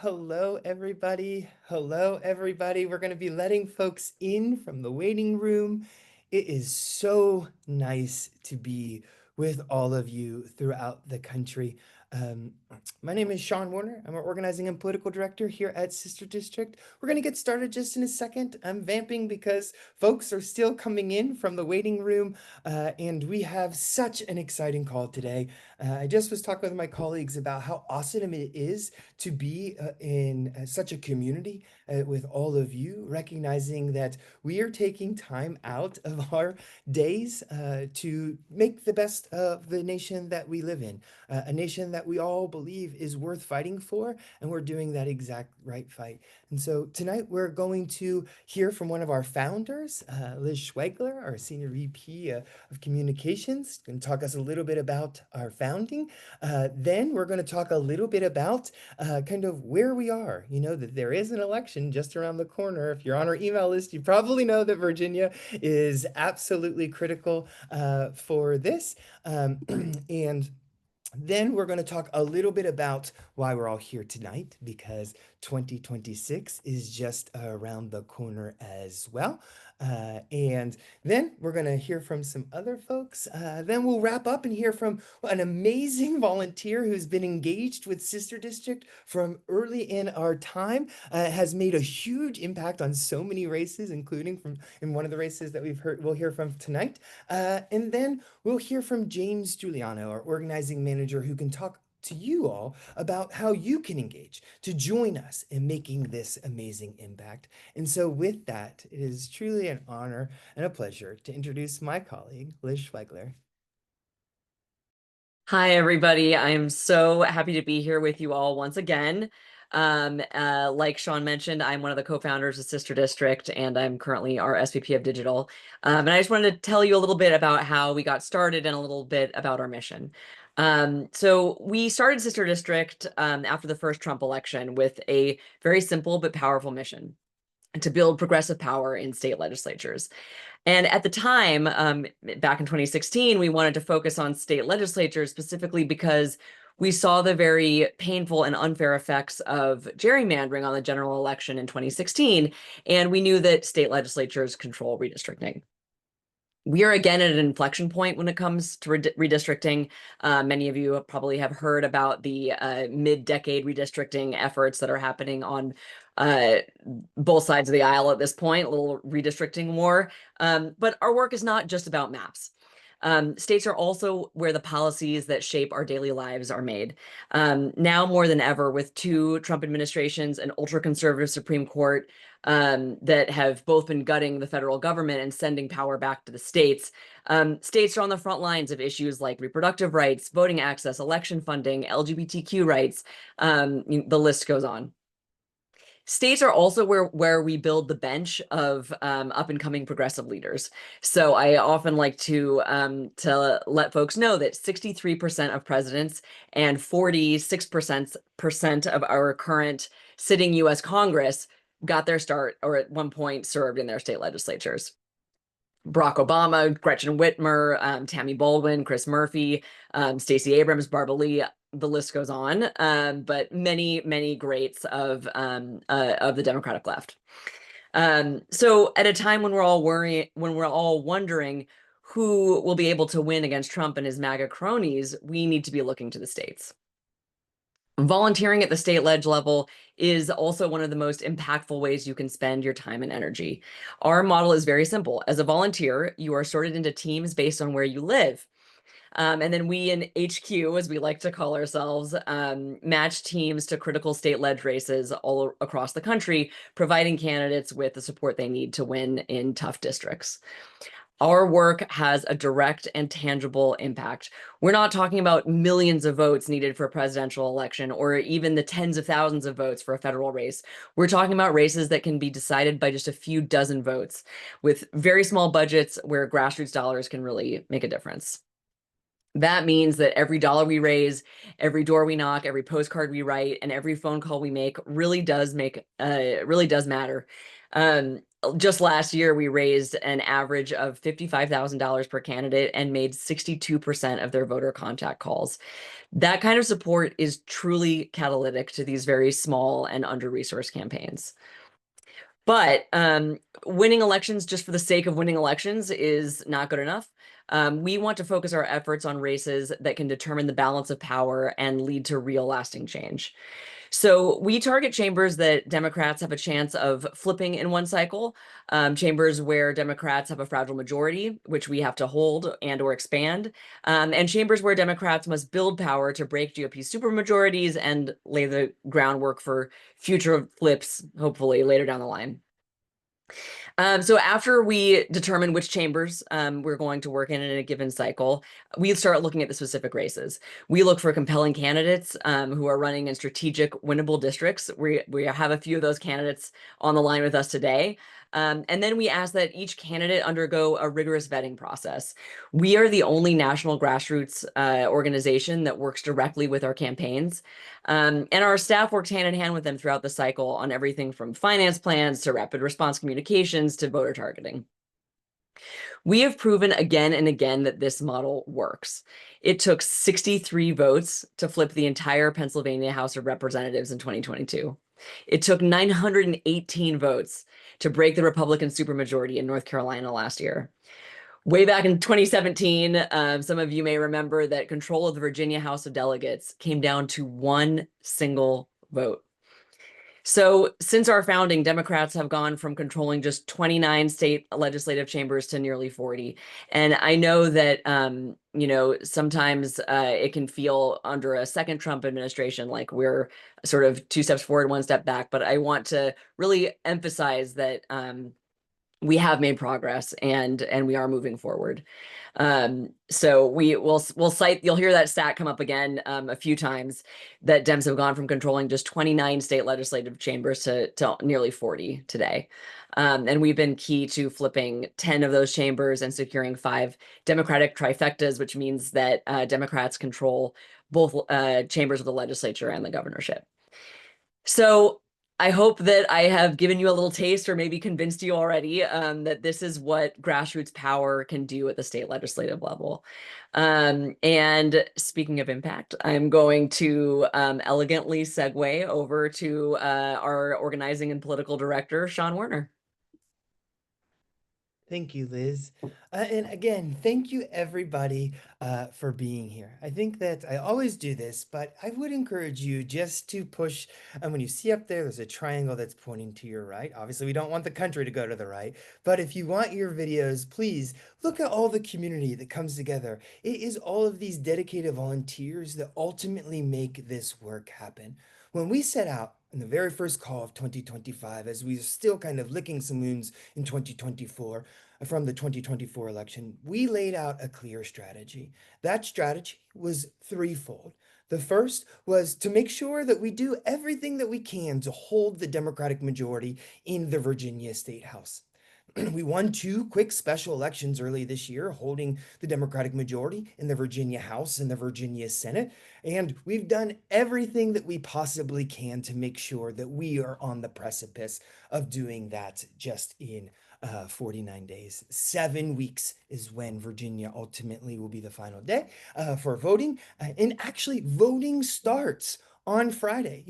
hello, everybody. Hello, everybody. We're going to be letting folks in from the waiting room. It is so nice to be with all of you throughout the country. Um, my name is Sean Warner. I'm our organizing and political director here at Sister District. We're going to get started just in a second. I'm vamping because folks are still coming in from the waiting room, and we have such an exciting call today. I just was talking with my colleagues about how awesome it is to be in such a community with all of you, recognizing that we are taking time out of our days to make the best of the nation that we live in, a nation that we all believe is worth fighting for, and we're doing that exact right fight. And so tonight we're going to hear from one of our founders, Liz Schwegler, our Senior VP of Communications, going to talk us a little bit about our founding. Then we're going to talk a little bit about kind of where we are. You know that there is an election just around the corner. If you're on our email list, you probably know that Virginia is absolutely critical for this. And then we're going to talk a little bit about why we're all here tonight, because 2026 is just around the corner as well. And then we're going to hear from some other folks. Then we'll wrap up and hear from an amazing volunteer who's been engaged with Sister District from early in our time, has made a huge impact on so many races, including from in one of the races that we'll hear from tonight. And then we'll hear from James Giuliano, our organizing manager, who can talk to you all about how you can engage to join us in making this amazing impact. And so with that, it is truly an honor and a pleasure to introduce my colleague, Liz Schwegler. Hi, everybody. I am so happy to be here with you all once again. Like Sean mentioned, I'm one of the co-founders of Sister District, and I'm currently our SVP of Digital. And I just wanted to tell you a little bit about how we got started and a little bit about our mission. So we started Sister District after the first Trump election with a very simple but powerful mission: to build progressive power in state legislatures. And at the time, back in 2016, we wanted to focus on state legislatures specifically because we saw the very painful and unfair effects of gerrymandering on the general election in 2016. And we knew that state legislatures control redistricting. We are again at an inflection point when it comes to redistricting. Many of you probably have heard about the mid-decade redistricting efforts that are happening on both sides of the aisle at this point, a little redistricting war. But our work is not just about maps. States are also where the policies that shape our daily lives are made. Now more than ever, with two Trump administrations, an ultra-conservative Supreme Court that have both been gutting the federal government and sending power back to the states. States are on the front lines of issues like reproductive rights, voting access, election funding, LGBTQ rights. The list goes on. States are also where we build the bench of up and coming progressive leaders. So I often like to let folks know that 63% of presidents and 46% of our current sitting U.S. Congress got their start or at one point served in their state legislatures. Barack Obama, Gretchen Whitmer, Tammy Baldwin, Chris Murphy, Stacey Abrams, Barbara Lee, the list goes on, but many, many greats of the Democratic left. So at a time when we're all wondering who will be able to win against Trump and his MAGA cronies, we need to be looking to the states. Volunteering at the state ledge level is also one of the most impactful ways you can spend your time and energy. Our model is very simple. As a volunteer, you are sorted into teams based on where you live. And then we in HQ, as we like to call ourselves, match teams to critical state ledge races all across the country, providing candidates with the support they need to win in tough districts. Our work has a direct and tangible impact. We're not talking about millions of votes needed for a presidential election or even the tens of thousands of votes for a federal race. We're talking about races that can be decided by just a few dozen votes with very small budgets where grassroots dollars can really make a difference. That means that every dollar we raise, every door we knock, every postcard we write, and every phone call we make really does matter. Um, just last year, we raised an average of $55,000 per candidate and made 62% of their voter contact calls. That kind of support is truly catalytic to these very small and under-resourced campaigns. But winning elections just for the sake of winning elections is not good enough. We want to focus our efforts on races that can determine the balance of power and lead to real lasting change. So we target chambers that Democrats have a chance of flipping in one cycle, chambers where Democrats have a fragile majority, which we have to hold and or expand, and chambers where Democrats must build power to break GOP supermajorities and lay the groundwork for future flips, hopefully later down the line. So after we determine which chambers we're going to work in a given cycle, we start looking at the specific races. We look for compelling candidates who are running in strategic, winnable districts. We have a few of those candidates on the line with us today. And then we ask that each candidate undergo a rigorous vetting process. We are the only national grassroots organization that works directly with our campaigns. And our staff works hand in hand with them throughout the cycle on everything from finance plans to rapid response communications to voter targeting. We have proven again and again that this model works. It took 63 votes to flip the entire Pennsylvania House of Representatives in 2022. It took 918 votes to break the Republican supermajority in North Carolina last year. Way back in 2017, some of you may remember that control of the Virginia House of Delegates came down to one single vote. So since our founding, Democrats have gone from controlling just 29 state legislative chambers to nearly 40. And I know that, sometimes it can feel under a second Trump administration like we're sort of two steps forward, one step back. But I want to really emphasize that we have made progress and we are moving forward. So we'll cite, you'll hear that stat come up again a few times, that Dems have gone from controlling just 29 state legislative chambers to nearly 40 today. And we've been key to flipping 10 of those chambers and securing 5 Democratic trifectas, which means that Democrats control both chambers of the legislature and the governorship. So I hope that I have given you a little taste or maybe convinced you already that this is what grassroots power can do at the state legislative level. And speaking of impact, I'm going to elegantly segue over to our organizing and political director, Sean Werner. Thank you, Liz. And again, thank you everybody for being here. I think that I always do this, but I would encourage you just to push. And when you see up there, there's a triangle that's pointing to your right. Obviously, we don't want the country to go to the right, but if you want your videos, please look at all the community that comes together. It is all of these dedicated volunteers that ultimately make this work happen. When we set out in the very first call of 2025, as we are still kind of licking some wounds in 2024, from the 2024 election, we laid out a clear strategy. That strategy was threefold. The first was to make sure that we do everything that we can to hold the Democratic majority in the Virginia State House. We won 2 quick special elections early this year, holding the Democratic majority in the Virginia House and the Virginia Senate. And we've done everything that we possibly can to make sure that we are on the precipice of doing that just in 49 days. 7 weeks is when Virginia ultimately will be the final day for voting. And actually, voting starts on Friday.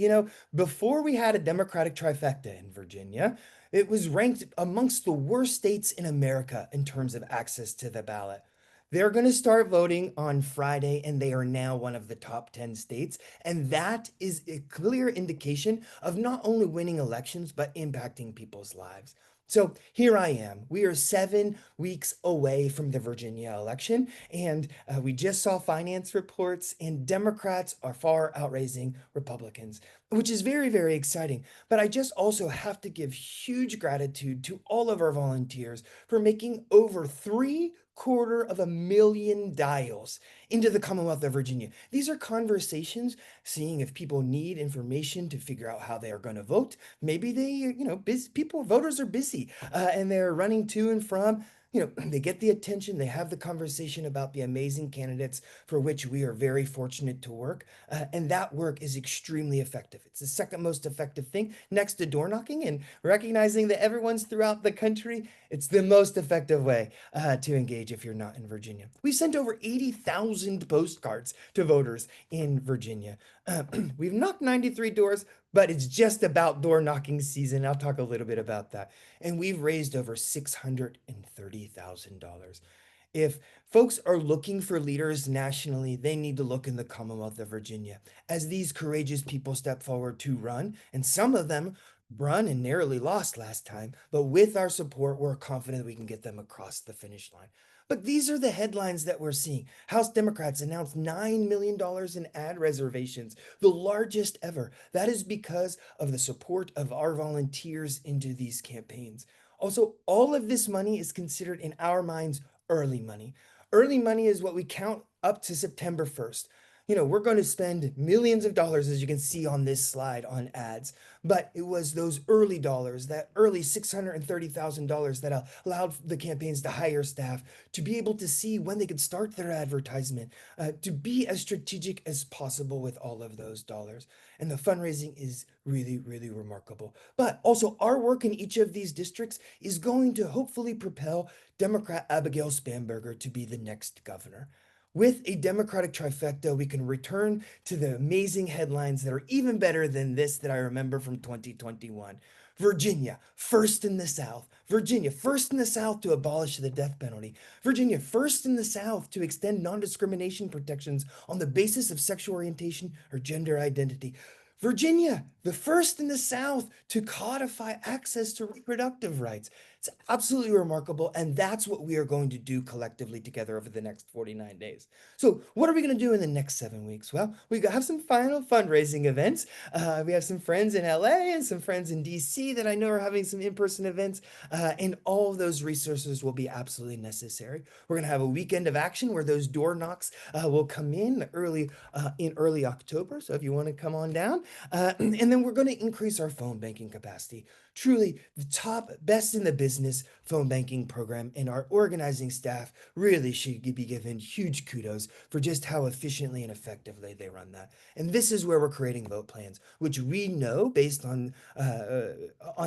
Before we had a Democratic trifecta in Virginia, it was ranked amongst the worst states in America in terms of access to the ballot. They're going to start voting on Friday, and they are now one of the top 10 states. And that is a clear indication of not only winning elections, but impacting people's lives. So here I am. We are 7 weeks away from the Virginia election, and we just saw finance reports, and Democrats are far outraising Republicans, which is very, very exciting. But I just also have to give huge gratitude to all of our volunteers for making over 750,000 dials into the Commonwealth of Virginia. These are conversations, seeing if people need information to figure out how they are going to vote. Maybe they, voters are busy and they're running to and from They get the attention, they have the conversation about the amazing candidates for which we are very fortunate to work. And that work is extremely effective. It's the second most effective thing next to door knocking and recognizing that everyone's throughout the country. It's the most effective way to engage if you're not in Virginia. We've sent over 80,000 postcards to voters in Virginia. We've knocked 93 doors, but it's just about door knocking season. I'll talk a little bit about that. And we've raised over $630,000. If folks are looking for leaders nationally, they need to look in the Commonwealth of Virginia as these courageous people step forward to run. And some of them run and narrowly lost last time. But with our support, we're confident we can get them across the finish line. But these are the headlines that we're seeing. House Democrats announced $9 million in ad reservations, the largest ever. That is because of the support of our volunteers into these campaigns. Also, all of this money is considered in our minds early money. Early money is what we count up to September 1st. We're going to spend millions of dollars, as you can see on this slide, on ads. But it was those early dollars, that early $630,000 that allowed the campaigns to hire staff, to be able to see when they could start their advertisement, to be as strategic as possible with all of those dollars. And the fundraising is really, really remarkable. But also, our work in each of these districts is going to hopefully propel Democrat Abigail Spanberger to be the next governor. With a Democratic trifecta, we can return to the amazing headlines that are even better than this that I remember from 2021. Virginia, first in the South. Virginia, first in the South to abolish the death penalty. Virginia, first in the South to extend non discrimination protections on the basis of sexual orientation or gender identity. Virginia, the first in the South to codify access to reproductive rights. It's absolutely remarkable, and that's what we are going to do collectively together over the next 49 days. So, what are we going to do in the next 7 weeks? Well, we have some final fundraising events. We have some friends in LA and some friends in DC that I know are having some in person events, and all of those resources will be absolutely necessary. We're going to have a weekend of action where those door knocks will come in early October. So, if you want to come on down, and then we're going to increase our phone banking capacity. Truly, the top, best in the business phone banking program, and our organizing staff really should be given huge kudos for just how efficiently and effectively they run that. And this is where we're creating vote plans, which we know based on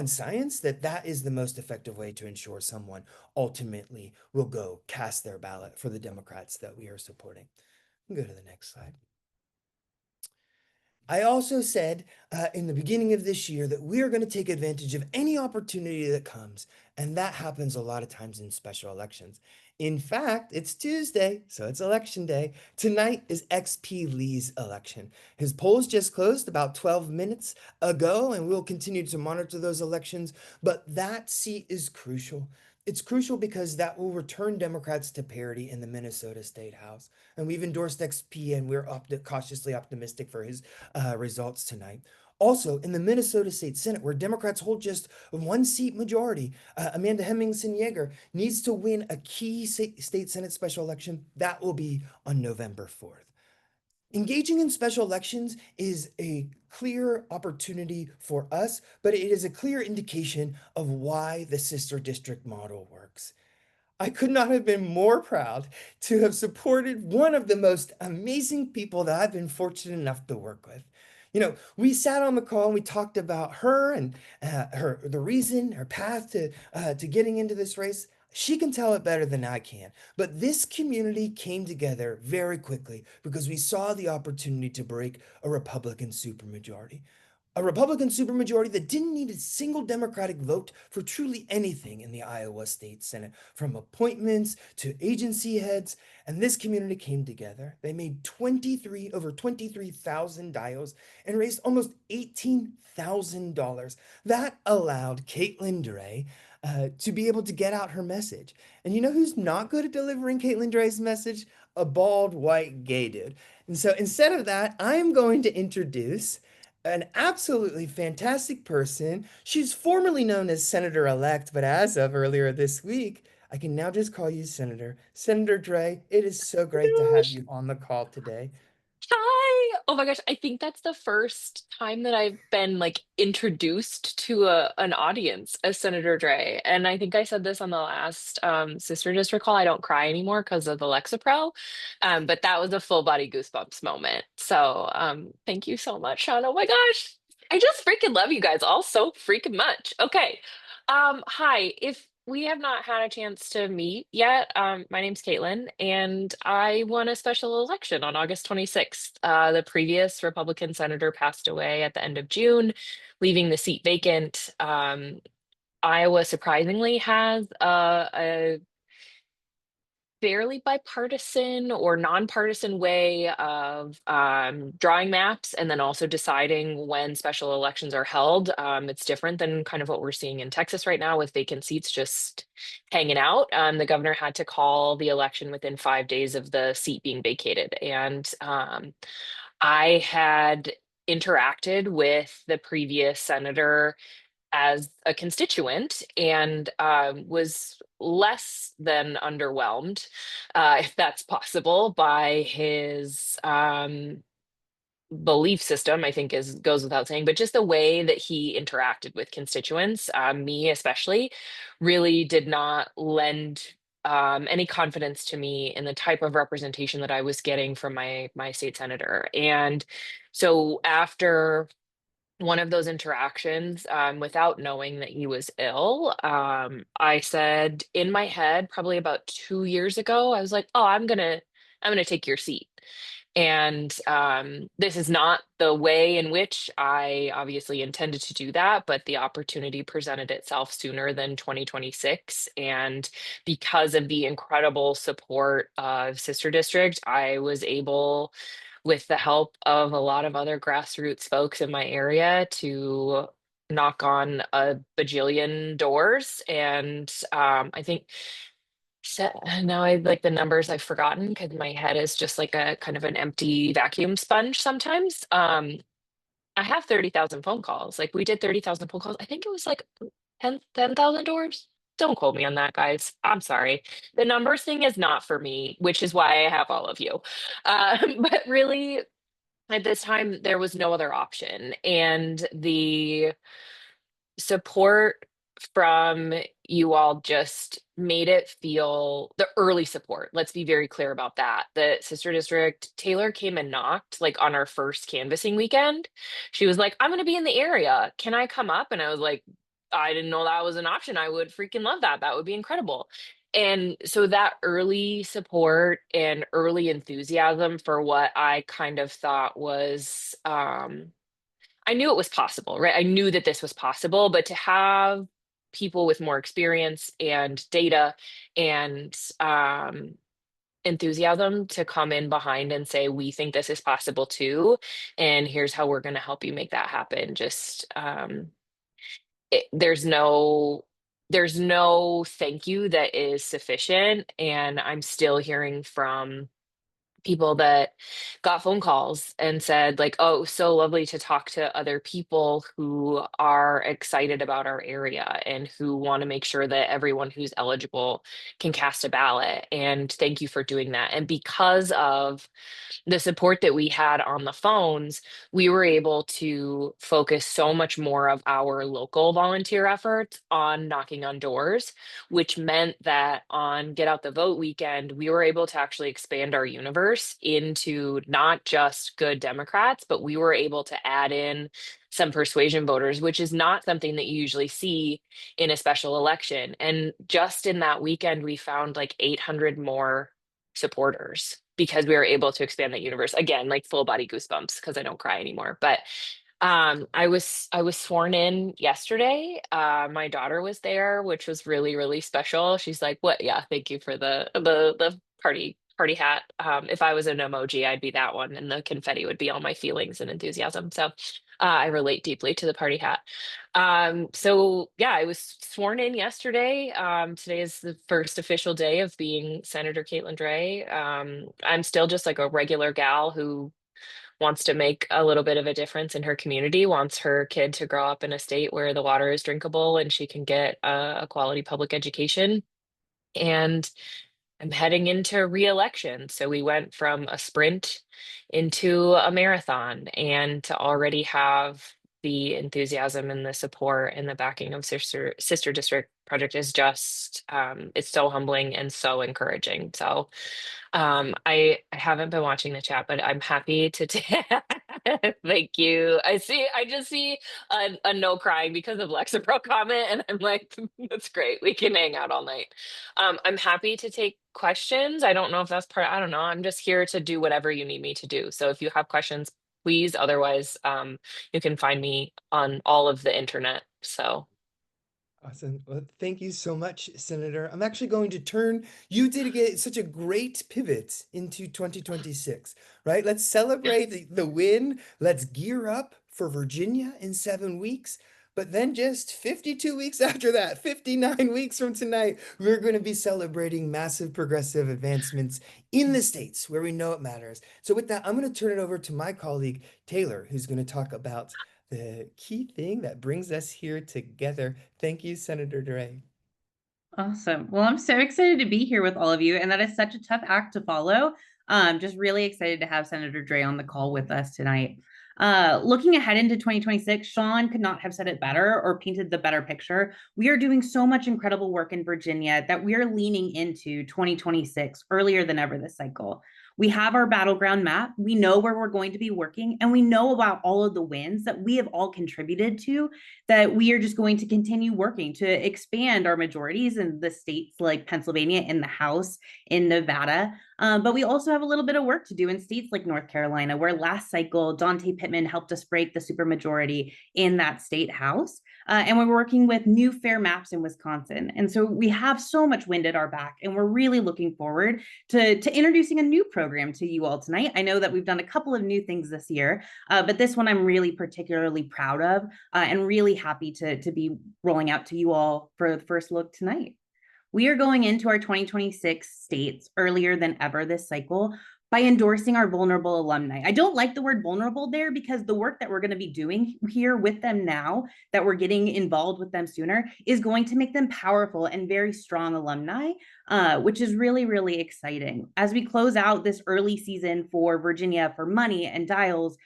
science that is the most effective way to ensure someone ultimately will go cast their ballot for the Democrats that we are supporting. Go to the next slide. I also said in the beginning of this year that we are going to take advantage of any opportunity that comes, and that happens a lot of times in special elections. In fact, it's Tuesday, so it's election day. Tonight is XP Lee's election. His polls just closed about 12 minutes ago, and we'll continue to monitor those elections, but that seat is crucial. It's crucial because that will return Democrats to parity in the Minnesota State House. And we've endorsed XP, and we're cautiously optimistic for his results tonight. Also, in the Minnesota State Senate, where Democrats hold just one seat majority, Amanda Hemmingson Yeager needs to win a key state Senate special election. That will be on November 4th. Engaging in special elections is a clear opportunity for us, but it is a clear indication of why the sister district model works. I could not have been more proud to have supported one of the most amazing people that I've been fortunate enough to work with. We sat on the call and we talked about her and the reason, her path to getting into this race. She can tell it better than I can. But this community came together very quickly because we saw the opportunity to break a Republican supermajority. A Republican supermajority that didn't need a single Democratic vote for truly anything in the Iowa State Senate, from appointments to agency heads. And this community came together. They made over 23,000 dials and raised almost $18,000. That allowed Caitlin Dray to be able to get out her message. And you know who's not good at delivering Caitlin Dray's message? A bald, white, gay dude. And so instead of that, I'm going to introduce an absolutely fantastic person. She's formerly known as Senator-elect, but as of earlier this week, I can now just call you Senator. Senator Dray, it is so great to have Gosh. you on the call today. Hi. Oh my gosh, I think that's the first time that I've been like introduced to an audience as Senator Dre. And I think I said this on the last Sister District call. I don't cry anymore because of the Lexapro. But that was a full body goosebumps moment. So thank you so much, Sean. Oh my gosh. I just freaking love you guys all so freaking much. Okay. Hi. If we have not had a chance to meet yet, my name's Caitlin, and I won a special election on August 26th. The previous Republican senator passed away at the end of June, leaving the seat vacant. Iowa surprisingly has a fairly bipartisan or nonpartisan way of drawing maps and then also deciding when special elections are held. It's different than kind of what we're seeing in Texas right now with vacant seats just hanging out. The governor had to call the election within 5 days of the seat being vacated. And I had interacted with the previous senator as a constituent and was less than underwhelmed, if that's possible, by his belief system. I think is goes without saying, but just the way that he interacted with constituents, me especially, really did not lend any confidence to me in the type of representation that I was getting from my state senator. And so after one of those interactions, without knowing that he was ill, I said in my head, probably about 2 years ago, I was like, "Oh, I'm gonna take your seat." And this is not the way in which I obviously intended to do that, but the opportunity presented itself sooner than 2026. And because of the incredible support of Sister District, I was able, with the help of a lot of other grassroots folks in my area, to knock on a bajillion doors. And I think now I like the numbers I've forgotten because my head is just like a kind of an empty vacuum sponge sometimes. I have 30,000 phone calls. Like we did 30,000 phone calls. I think it was like 10,000 doors. Don't quote me on that, guys. I'm sorry. The numbers thing is not for me, which is why I have all of you. But really, at this time, there was no other option. And the support from you all just made it feel, the early support. Let's be very clear about that. The Sister District, Taylor came and knocked like on our first canvassing weekend. She was like, "I'm going to be in the area. Can I come up?" And I was like, "I didn't know that was an option. I would freaking love that. That would be incredible." And so that early support and early enthusiasm for what I kind of thought was I knew it was possible, right? I knew that this was possible, but to have people with more experience and data and enthusiasm to come in behind and say, we think this is possible too, and here's how we're going to help you make that happen. Just there's no thank you that is sufficient, and I'm still hearing from people that got phone calls and said like, "Oh, so lovely to talk to other people who are excited about our area and who want to make sure that everyone who's eligible can cast a ballot, and thank you for doing that." And because of the support that we had on the phones, we were able to focus so much more of our local volunteer efforts on knocking on doors, which meant that on Get Out the Vote weekend, we were able to actually expand our universe into not just good Democrats, but we were able to add in some persuasion voters, which is not something that you usually see in a special election. And just in that weekend, we found like 800 more supporters because we were able to expand that universe again, like full body goosebumps because I don't cry anymore. But I was sworn in yesterday. My daughter was there, which was really really special. She's like, "What? Yeah, thank you for the party hat. If I was an emoji, I'd be that one, and the confetti would be all my feelings and enthusiasm." So I relate deeply to the party hat. So yeah, I was sworn in yesterday. Today is the first official day of being Senator Caitlin Dray. I'm still just like a regular gal who wants to make a little bit of a difference in her community, wants her kid to grow up in a state where the water is drinkable and she can get a quality public education. And I'm heading into re-election. So we went from a sprint into a marathon, and to already have the enthusiasm and the support and the backing of Sister District Project is just it's so humbling and so encouraging. So I haven't been watching the chat, but I'm happy to thank you. I just see a no crying because of Lexapro comment, and I'm like, that's great. We can hang out all night. I'm happy to take questions. I don't know if that's part, I don't know. I'm just here to do whatever you need me to do. So if you have questions, please. Otherwise, you can find me on all of the internet. So Awesome. Well, thank you so much, Senator. I'm actually going to turn, you did get such a great pivot into 2026, right? Let's celebrate yes. the win. Let's gear up for Virginia in 7 weeks. But then just 52 weeks after that, 59 weeks from tonight, we're going to be celebrating massive progressive advancements in the states where we know it matters. So with that, I'm going to turn it over to my colleague, Taylor, who's going to talk about the key thing that brings us here together. Thank you, Senator Dray. Awesome. Well, I'm so excited to be here with all of you, and that is such a tough act to follow. Just really excited to have Senator Dray on the call with us tonight. Looking ahead into 2026, Sean could not have said it better or painted the better picture. We are doing so much incredible work in Virginia that we are leaning into 2026 earlier than ever this cycle. We have our battleground map. We know where we're going to be working, and we know about all of the wins that we have all contributed to, that we are just going to continue working to expand our majorities in the states like Pennsylvania, in the House, in Nevada. But we also have a little bit of work to do in states like North Carolina, where last cycle, Dante Pittman helped us break the supermajority in that state House. And we're working with new fair maps in Wisconsin. And so we have so much wind at our back, and we're really looking forward to introducing a new program to you all tonight. I know that we've done a couple of new things this year, but this one I'm really particularly proud of, and really happy to be rolling out to you all for the first look tonight. We are going into our 2026 states earlier than ever this cycle by endorsing our vulnerable alumni. I don't like the word vulnerable there, because the work that we're going to be doing here with them now, that we're getting involved with them sooner, is going to make them powerful and very strong alumni, which is really, really exciting. As we close out this early season for Virginia for money and dials,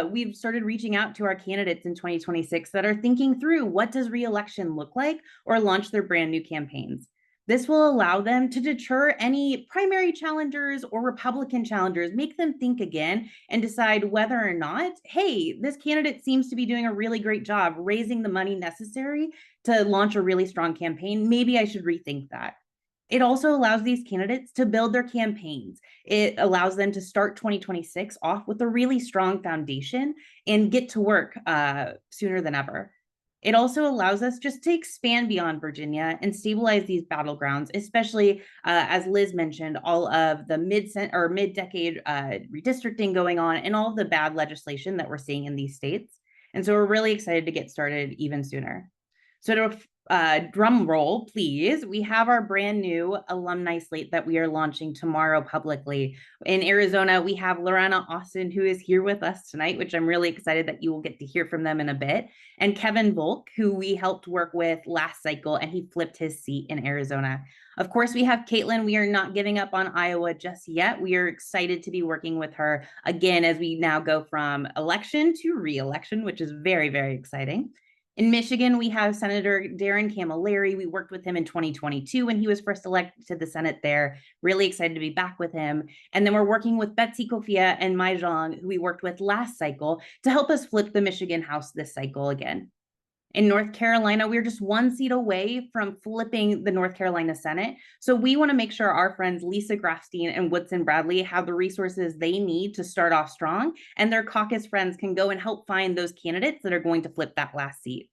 we've started reaching out to our candidates in 2026 that are thinking through what does re-election look like, or launch their brand new campaigns. This will allow them to deter any primary challengers or Republican challengers, make them think again and decide whether or not, hey, this candidate seems to be doing a really great job raising the money necessary to launch a really strong campaign. Maybe I should rethink that. It also allows these candidates to build their campaigns. It allows them to start 2026 off with a really strong foundation and get to work sooner than ever. It also allows us just to expand beyond Virginia and stabilize these battlegrounds, especially as Liz mentioned, all of the mid-decade redistricting going on and all of the bad legislation that we're seeing in these states. And so we're really excited to get started even sooner. So to drum roll, please. We have our brand new alumni slate that we are launching tomorrow publicly. In Arizona, we have Lorena Austin, who is here with us tonight, which I'm really excited that you will get to hear from them in a bit. And Kevin Volk, who we helped work with last cycle, and he flipped his seat in Arizona. Of course, we have Caitlin. We are not giving up on Iowa just yet. We are excited to be working with her again as we now go from election to re-election, which is very, very exciting. In Michigan, we have Senator Darren Camilleri. We worked with him in 2022 when he was first elected to the Senate there. Really excited to be back with him. And then we're working with Betsy Kofia and Mai Zhang, who we worked with last cycle, to help us flip the Michigan House this cycle again. In North Carolina, we're just one seat away from flipping the North Carolina Senate. So we want to make sure our friends Lisa Grafstein and Woodson Bradley have the resources they need to start off strong, and their caucus friends can go and help find those candidates that are going to flip that last seat.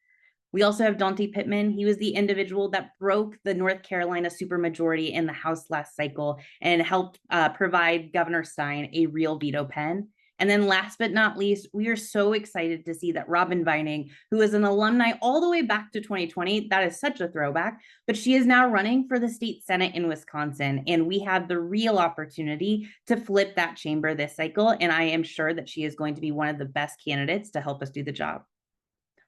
We also have Dante Pittman. He was the individual that broke the North Carolina supermajority in the House last cycle and helped provide Governor Stein a real veto pen. And then last but not least, we are so excited to see that Robin Vining, who is an alumni all the way back to 2020, that is such a throwback, but she is now running for the state Senate in Wisconsin. And we have the real opportunity to flip that chamber this cycle. And I am sure that she is going to be one of the best candidates to help us do the job.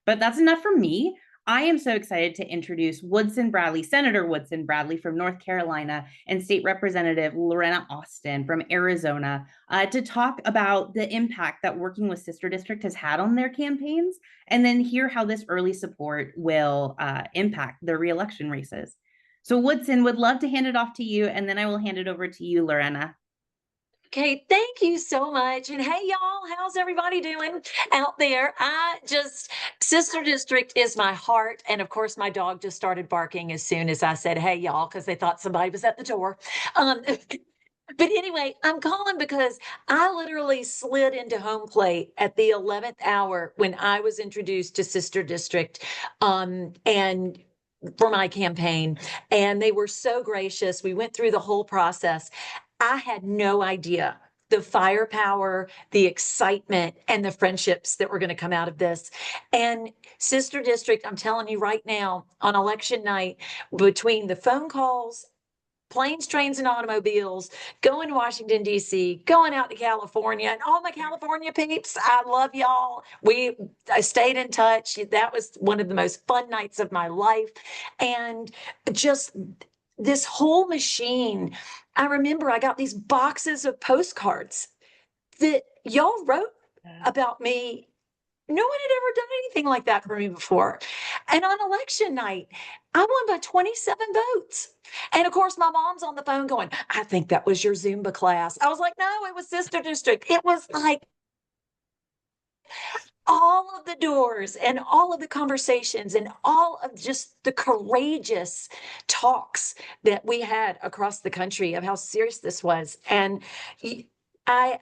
But that's enough from me. I am so excited to introduce Woodson Bradley, Senator Woodson Bradley from North Carolina, and State Representative Lorena Austin from Arizona to talk about the impact that working with Sister District has had on their campaigns, and then hear how this early support will impact their reelection races. So Woodson, would love to hand it off to you, and then I will hand it over to you, Lorena. Okay, thank you so much. And hey, y'all, how's everybody doing out there? Sister District is my heart. And of course, my dog just started barking as soon as I said, hey, y'all, because they thought somebody was at the door. But anyway, I'm calling because I literally slid into home plate at the 11th hour when I was introduced to Sister District. And for my campaign, and they were so gracious. We went through the whole process. I had no idea the firepower, the excitement, and the friendships that were going to come out of this. And Sister District, I'm telling you right now, on election night, between the phone calls, planes, trains, and automobiles, going to Washington, D.C., going out to California, and all my California peeps, I love y'all. I stayed in touch. That was one of the most fun nights of my life. And just this whole machine, I remember I got these boxes of postcards that y'all wrote about me. No one had ever done anything like that for me before. And on election night, I won by 27 votes. And of course, my mom's on the phone going, I think that was your Zumba class. I was like, no, it was Sister District. It was like all of the doors and all of the conversations and all of just the courageous talks that we had across the country of how serious this was. And I,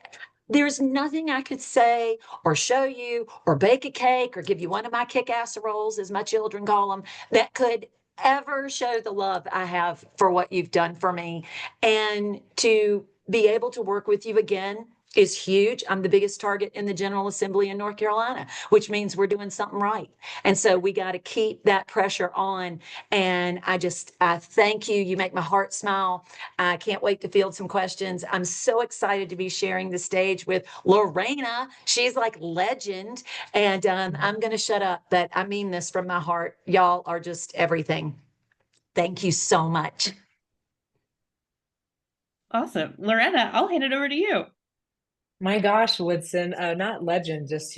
there's nothing I could say or show you or bake a cake or give you one of my kick casseroles, as my children call them, that could ever show the love I have for what you've done for me. And to be able to work with you again is huge. I'm the biggest target in the General Assembly in North Carolina, which means we're doing something right. And so we got to keep that pressure on. And I thank you. You make my heart smile. I can't wait to field some questions. I'm so excited to be sharing the stage with Lorena. She's like legend. And I'm going to shut up, but I mean this from my heart. Y'all are just everything. Thank you so much. Awesome. Lorena, I'll hand it over to you. My gosh, Woodson, not legend, just,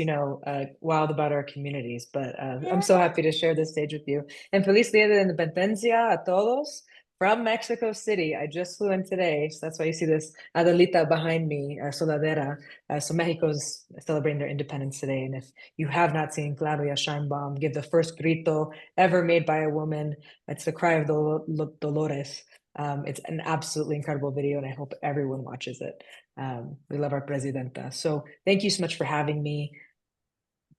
wild about our communities, but I'm so happy to share this stage with you. And feliz día de independencia a todos from Mexico City. I just flew in today, so that's why you see this Adelita behind me, Soldadera. So Mexico's celebrating their independence today. And if you have not seen Claudia Sheinbaum give the first grito ever made by a woman, it's the cry of Dolores. It's an absolutely incredible video, and I hope everyone watches it. We love our presidenta. So thank you so much for having me.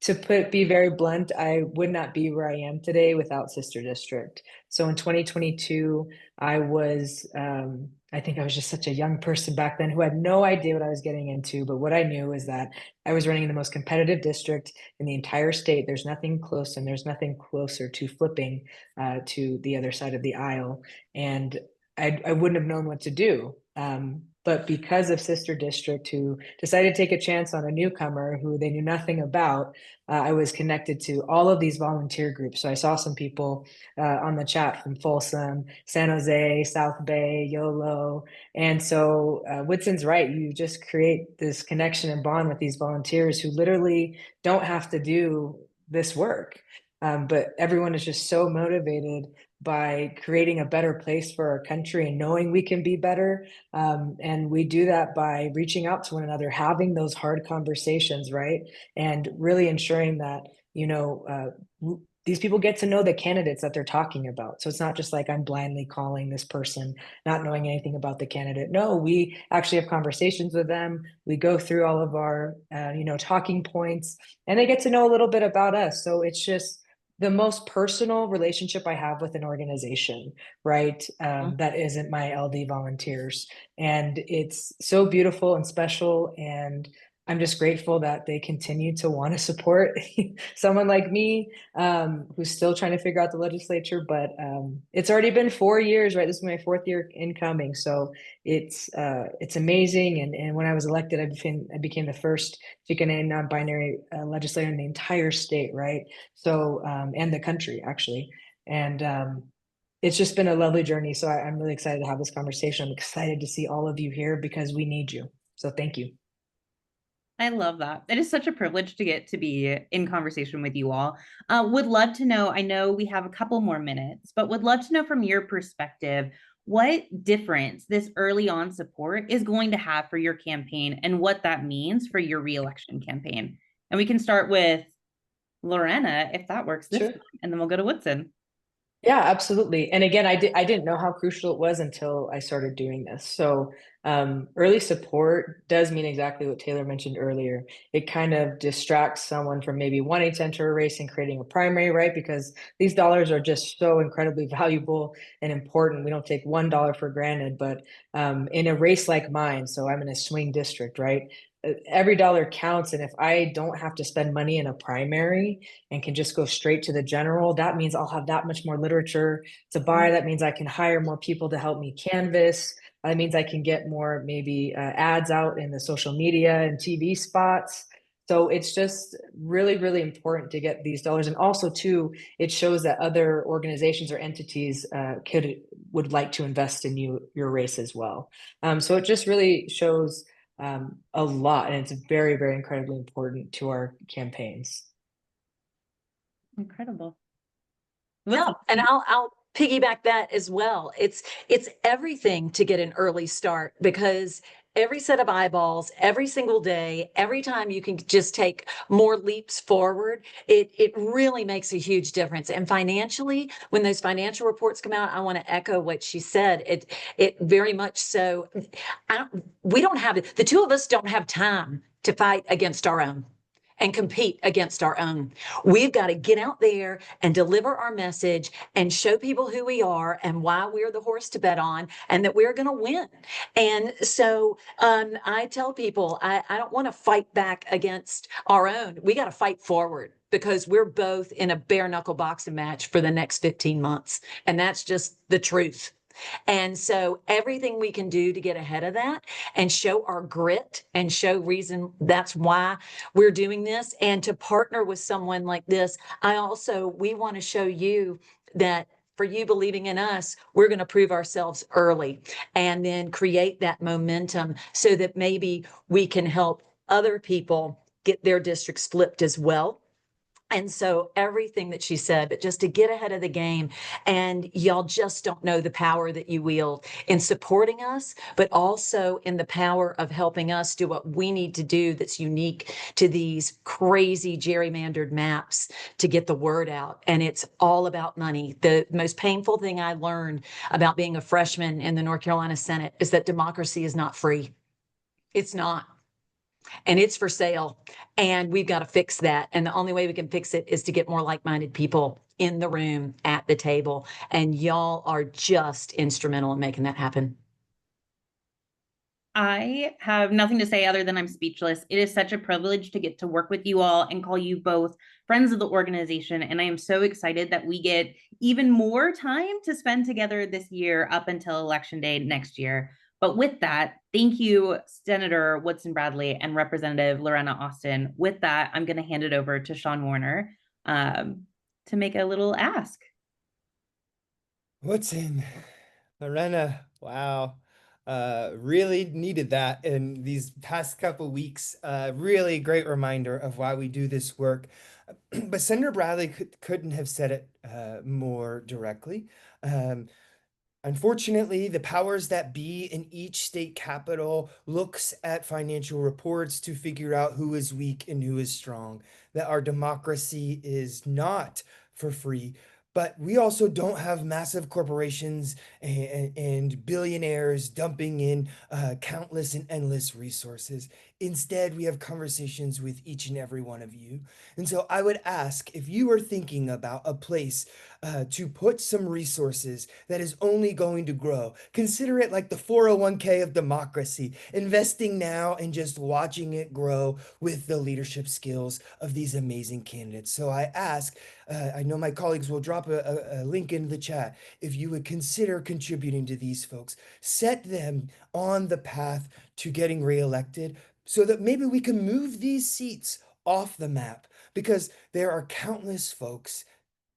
Be very blunt, I would not be where I am today without Sister District. So in 2022, I think I was just such a young person back then who had no idea what I was getting into. But what I knew is that I was running in the most competitive district in the entire state. There's nothing close, and there's nothing closer to flipping to the other side of the aisle. And I wouldn't have known what to do. But because of Sister District, who decided to take a chance on a newcomer who they knew nothing about, I was connected to all of these volunteer groups. So I saw some people on the chat from Folsom, San Jose, South Bay, YOLO. And so Woodson's right. You just create this connection and bond with these volunteers who literally don't have to do this work. But everyone is just so motivated by creating a better place for our country and knowing we can be better. And we do that by reaching out to one another, having those hard conversations, right? And really ensuring that, these people get to know the candidates that they're talking about. So it's not just like I'm blindly calling this person, not knowing anything about the candidate. No, we actually have conversations with them. We go through all of our, talking points, and they get to know a little bit about us. So it's just the most personal relationship I have with an organization, right? That isn't my LD volunteers. And it's so beautiful and special. And I'm just grateful that they continue to want to support someone like me, who's still trying to figure out the legislature. But it's already been 4 years, right? This is my fourth year incoming, so it's amazing. And when I was elected, I became the first chicken and non-binary legislator in the entire state, right? So and the country actually, and it's just been a lovely journey. So I'm really excited to have this conversation. I'm excited to see all of you here because we need you. So thank you. I love that. It is such a privilege to get to be in conversation with you all. Would love to know, I know we have a couple more minutes, but would love to know from your perspective, what difference this early on support is going to have for your campaign and what that means for your reelection campaign. And we can start with Lorena, if that works this Sure. time, and then we'll go to Woodson. Yeah, absolutely. And again, I didn't know how crucial it was until I started doing this. So early support does mean exactly what Taylor mentioned earlier. It kind of distracts someone from maybe wanting to enter a race and creating a primary, right? Because these dollars are just so incredibly valuable and important. We don't take $1 for granted, but in a race like mine, so I'm in a swing district, right? Every dollar counts. And if I don't have to spend money in a primary and can just go straight to the general, that means I'll have that much more literature to buy. That means I can hire more people to help me canvass. That means I can get more maybe ads out in the social media and TV spots. So it's just really, really important to get these dollars. And also too, it shows that other organizations or entities would like to invest in your race as well. So it just really shows a lot, and it's very, very incredibly important to our campaigns. Incredible. Yeah, and I'll piggyback that as well. It's everything to get an early start, because every set of eyeballs, every single day, every time you can just take more leaps forward, it really makes a huge difference. And financially, when those financial reports come out, I want to echo what she said. It very much so. We don't have the two of us don't have time to fight against our own and compete against our own. We've got to get out there and deliver our message and show people who we are and why we're the horse to bet on and that we're going to win. And so I tell people, I don't want to fight back against our own. We got to fight forward, because we're both in a bare knuckle boxing match for the next 15 months. And that's just the truth. And so everything we can do to get ahead of that and show our grit and show reason that's why we're doing this, and to partner with someone like this, we want to show you that for you believing in us, we're going to prove ourselves early and then create that momentum so that maybe we can help other people get their districts flipped as well. And so everything that she said, but just to get ahead of the game, and y'all just don't know the power that you wield in supporting us, but also in the power of helping us do what we need to do that's unique to these crazy gerrymandered maps to get the word out. And it's all about money. The most painful thing I learned about being a freshman in the North Carolina Senate is that democracy is not free. It's not. And it's for sale. And we've got to fix that. And the only way we can fix it is to get more like-minded people in the room at the table. And y'all are just instrumental in making that happen. I have nothing to say other than I'm speechless. It is such a privilege to get to work with you all and call you both friends of the organization. And I am so excited that we get even more time to spend together this year up until Election Day next year. But with that, thank you, Senator Woodson Bradley and Representative Lorena Austin. With that, I'm going to hand it over to Sean Warner to make a little ask. Woodson, Lorena, wow. Really needed that in these past couple weeks. Really great reminder of why we do this work. But Senator Bradley couldn't have said it more directly. Unfortunately, the powers that be in each state capital looks at financial reports to figure out who is weak and who is strong, that our democracy is not for free. But we also don't have massive corporations and billionaires dumping in countless and endless resources. Instead, we have conversations with each and every one of you. And so I would ask if you are thinking about a place to put some resources that is only going to grow, consider it like the 401k of democracy, investing now and just watching it grow with the leadership skills of these amazing candidates. So I ask, I know my colleagues will drop a link into the chat, if you would consider contributing to these folks, set them on the path to getting reelected so that maybe we can move these seats off the map, because there are countless folks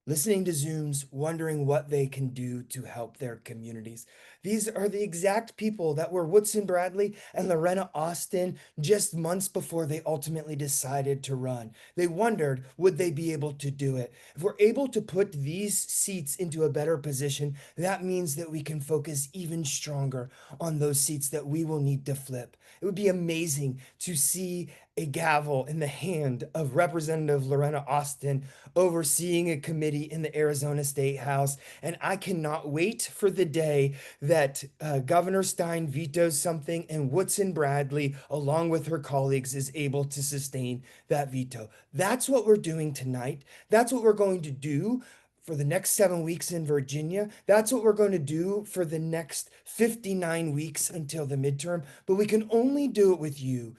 listening to Zooms, wondering what they can do to help their communities. These are the exact people that were Woodson Bradley and Lorena Austin just months before they ultimately decided to run. They wondered, would they be able to do it? If we're able to put these seats into a better position, that means that we can focus even stronger on those seats that we will need to flip. It would be amazing to see a gavel in the hand of Representative Lorena Austin overseeing a committee in the Arizona State House. And I cannot wait for the day that Governor Stein vetoes something and Woodson Bradley, along with her colleagues, is able to sustain that veto. That's what we're doing tonight. That's what we're going to do for the next 7 weeks in Virginia. That's what we're going to do for the next 59 weeks until the midterm. But we can only do it with you.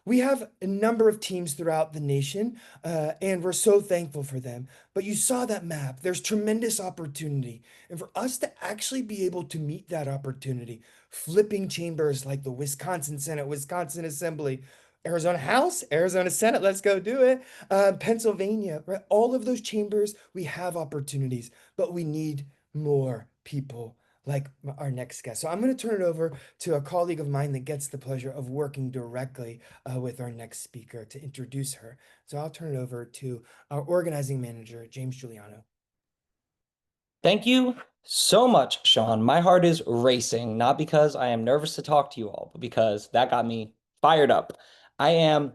We have a number of teams throughout the nation, and we're so thankful for them. But you saw that map. There's tremendous opportunity. And for us to actually be able to meet that opportunity, flipping chambers like the Wisconsin Senate, Wisconsin Assembly, Arizona House, Arizona Senate, let's go do it. Pennsylvania, right? All of those chambers, we have opportunities, but we need more people like our next guest. So I'm going to turn it over to a colleague of mine that gets the pleasure of working directly with our next speaker to introduce her. So I'll turn it over to our organizing manager, James Giuliano. Thank you so much, Sean. My heart is racing, not because I am nervous to talk to you all, but because that got me fired up. I am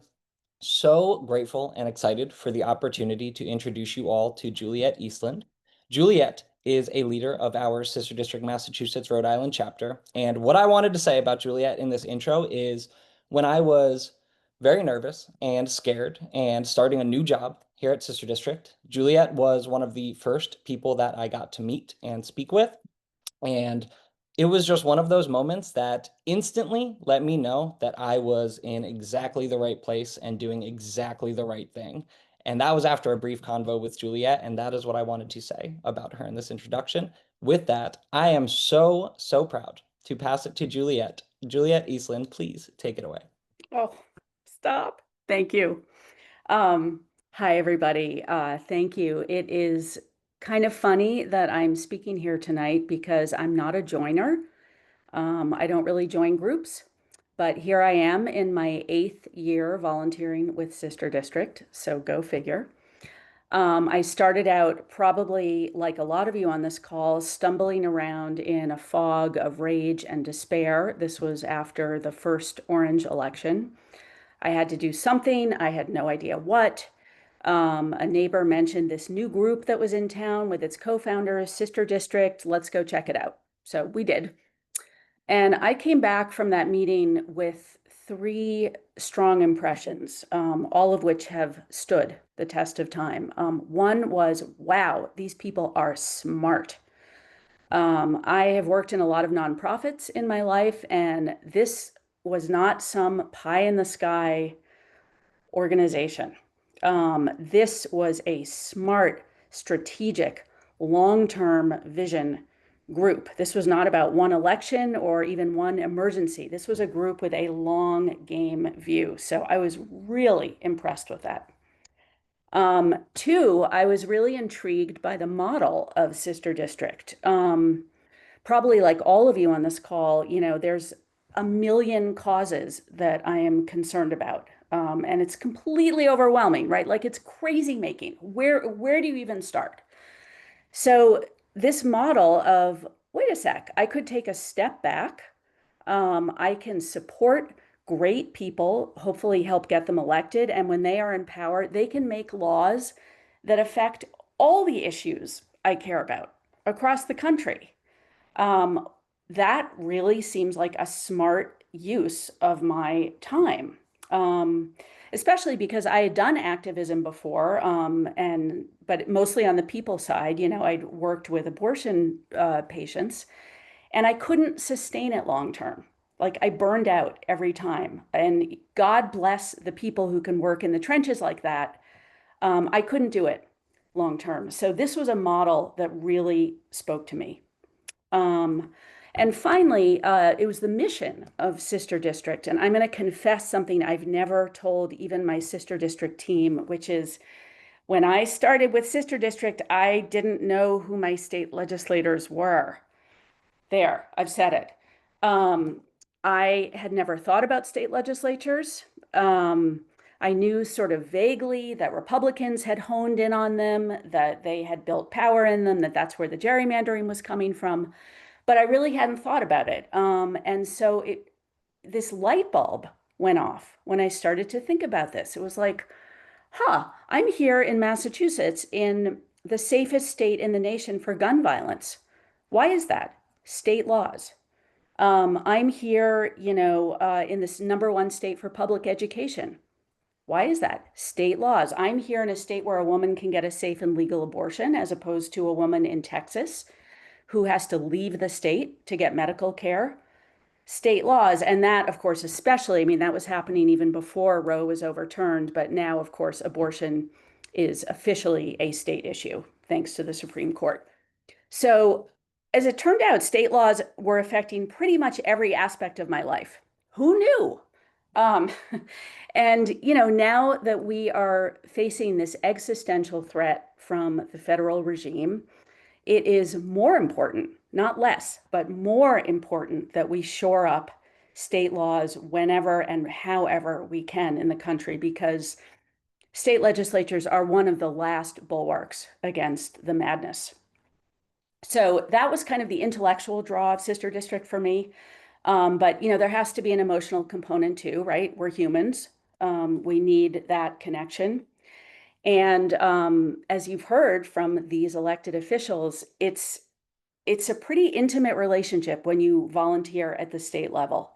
so grateful and excited for the opportunity to introduce you all to Juliet Eastland. Juliet is a leader of our Sister District Massachusetts Rhode Island chapter. And what I wanted to say about Juliet in this intro is when I was very nervous and scared and starting a new job here at Sister District, Juliet was one of the first people that I got to meet and speak with. And it was just one of those moments that instantly let me know that I was in exactly the right place and doing exactly the right thing. And that was after a brief convo with Juliet. And that is what I wanted to say about her in this introduction. With that, I am so, so proud to pass it to Juliet. Juliet Eastland, please take it away. Oh, stop. Thank you. Hi, everybody. Thank you. It is kind of funny that I'm speaking here tonight because I'm not a joiner. I don't really join groups, but here I am in my 8th year volunteering with Sister District, so go figure. I started out probably like a lot of you on this call, stumbling around in a fog of rage and despair. This was after the first orange election. I had to do something. I had no idea what. A neighbor mentioned this new group that was in town with its co-founders, Sister District. Let's go check it out. So we did. And I came back from that meeting with 3 strong impressions, all of which have stood the test of time. One was, wow, these people are smart. I have worked in a lot of nonprofits in my life, and this was not some pie in the sky organization. This was a smart, strategic, long-term vision group. This was not about one election or even one emergency. This was a group with a long game view. So I was really impressed with that. 2, I was really intrigued by the model of Sister District. Probably like all of you on this call, you know, there's a million causes that I am concerned about. And it's completely overwhelming, right? Like it's crazy making. Where do you even start? So this model of, wait a sec, I could take a step back. I can support great people, hopefully help get them elected. And when they are in power, they can make laws that affect all the issues I care about across the country. That really seems like a smart use of my time. Especially because I had done activism before, but mostly on the people side. I'd worked with abortion patients, and I couldn't sustain it long term. Like I burned out every time. And God bless the people who can work in the trenches like that. I couldn't do it long term. So this was a model that really spoke to me. And finally, it was the mission of Sister District. And I'm going to confess something I've never told even my Sister District team, which is when I started with Sister District, I didn't know who my state legislators were. There, I've said it. I had never thought about state legislatures. I knew sort of vaguely that Republicans had honed in on them, that they had built power in them, that that's where the gerrymandering was coming from. But I really hadn't thought about it. And so this light bulb went off when I started to think about this. It was like, I'm here in Massachusetts, in the safest state in the nation for gun violence. Why is that? State laws. I'm here, in this #1 state for public education. Why is that? State laws. I'm here in a state where a woman can get a safe and legal abortion, as opposed to a woman in Texas who has to leave the state to get medical care. State laws. And that, of course, especially, that was happening even before Roe was overturned. But now, of course, abortion is officially a state issue, thanks to the Supreme Court. So as it turned out, state laws were affecting pretty much every aspect of my life. Who knew? And, now that we are facing this existential threat from the federal regime, it is more important, not less, but more important that we shore up state laws whenever and however we can in the country, because state legislatures are one of the last bulwarks against the madness. So that was kind of the intellectual draw of Sister District for me. But, there has to be an emotional component too, right? We're humans. We need that connection. And as you've heard from these elected officials, it's a pretty intimate relationship when you volunteer at the state level.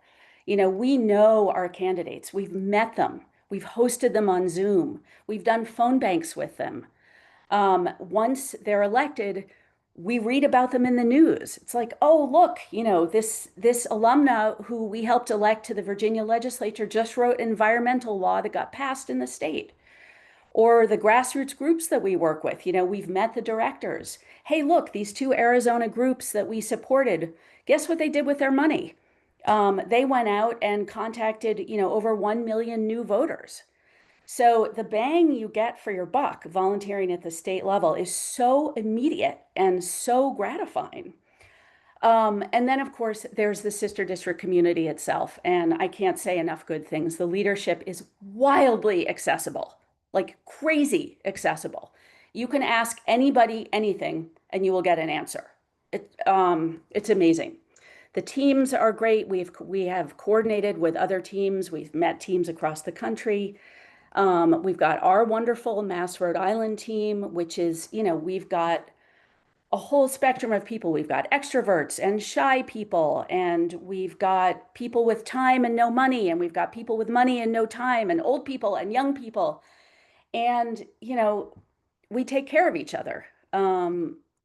We know our candidates. We've met them. We've hosted them on Zoom. We've done phone banks with them. Once they're elected, we read about them in the news. It's like, oh, look, this alumna who we helped elect to the Virginia legislature just wrote an environmental law that got passed in the state. Or the grassroots groups that we work with, we've met the directors. Hey, look, these 2 Arizona groups that we supported, guess what they did with their money? They went out and contacted, over 1 million new voters. So the bang you get for your buck volunteering at the state level is so immediate and so gratifying. And then, of course, there's the Sister District community itself. And I can't say enough good things. The leadership is wildly accessible, like crazy accessible. You can ask anybody anything and you will get an answer. It's amazing. The teams are great. We have coordinated with other teams. We've met teams across the country. We've got our wonderful Mass Rhode Island team, which is, we've got a whole spectrum of people. We've got extroverts and shy people, and we've got people with time and no money, and we've got people with money and no time, and old people and young people. And, we take care of each other.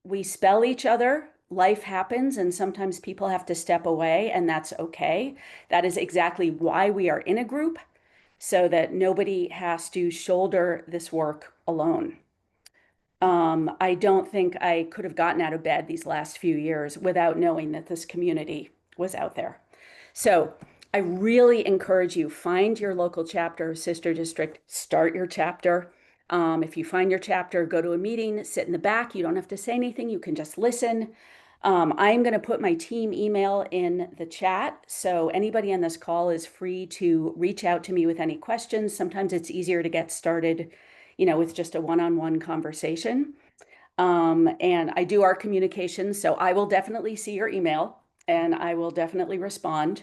We spell each other. Life happens, and sometimes people have to step away, and that's okay. That is exactly why we are in a group, so that nobody has to shoulder this work alone. I don't think I could have gotten out of bed these last few years without knowing that this community was out there. So I really encourage you, find your local chapter, Sister District, start your chapter. If you find your chapter, go to a meeting, sit in the back. You don't have to say anything. You can just listen. I'm going to put my team email in the chat. So anybody on this call is free to reach out to me with any questions. Sometimes it's easier to get started, with just a one-on-one conversation. And I do our communications, so I will definitely see your email and I will definitely respond.